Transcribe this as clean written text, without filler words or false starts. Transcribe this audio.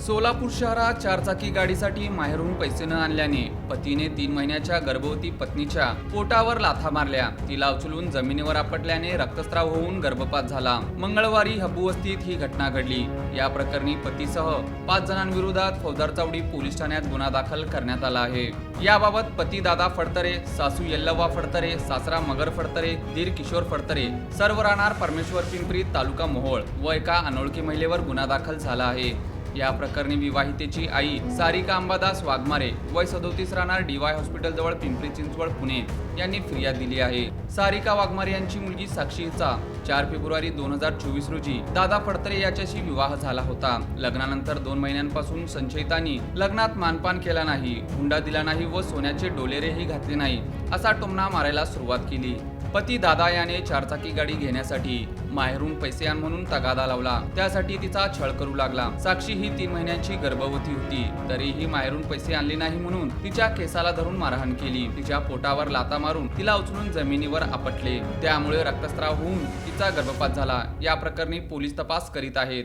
सोलापूर शहरात चारचाकी गाडीसाठी माहेरून पैसे न आणल्याने पतीने 3 महिन्याच्या गर्भवती पत्नीच्या पोटावर लाथा मारल्या। तिला उचलून जमिनीवर आपटल्याने रक्तस्राव होऊन गर्भपात झाला। मंगळवारी हब्बू वस्तीत ही घटना घडली। या प्रकरणी पतीसह 5 जणांविरोधात फौजदार चावडी पोलीस ठाण्यात गुन्हा दाखल करण्यात आला आहे। याबाबत पती दादा फडतरे, सासू यल्लव्वा फडतरे, सासरा मगर फडतरे, दीर किशोर फडतरे सर्व राहणार परमेश्वर पिंपरी, तालुका मोहोळ व एका अनोळखी महिलेवर गुन्हा दाखल झाला आहे। या प्रकरणी विवाहितेची आई सारिका अंबादास वाघमारे वय 37 राहणार डीवाय हॉस्पिटल जवळ पिंपरी चिंचवड पुणे यांनी फिर्याद दिली आहे। सारिका वाघमारे यांची मुलगी साक्षी हिचा 4 फेब्रुवारी 2024 रोजी दादा फडतरे याच्याशी विवाह झाला होता। लग्नानंतर 2 महिन्यांपासून संशयितांनी लग्नात मानपान केला नाही, हुंडा दिला नाही व सोन्याचे डोलेरेही घातले नाही असा टोमणा मारायला सुरुवात केली। पती दादा याने चारचाकी गाडी घेण्यासाठी माहेरून पैसे आण म्हणून तगादा लावला। त्यासाठी तिचा छळ करू लागला। साक्षी ही 3 महिन्यांची गर्भवती होती, तरीही माहेरून पैसे आणले नाही म्हणून तिच्या केसाला धरून मारहाण केली। तिच्या पोटावर लाथा मारून तिला उचलून जमिनीवर आपटले, त्यामुळे रक्तस्राव होऊन तिचा गर्भपात झाला। या प्रकरणी पोलीस तपास करीत आहेत।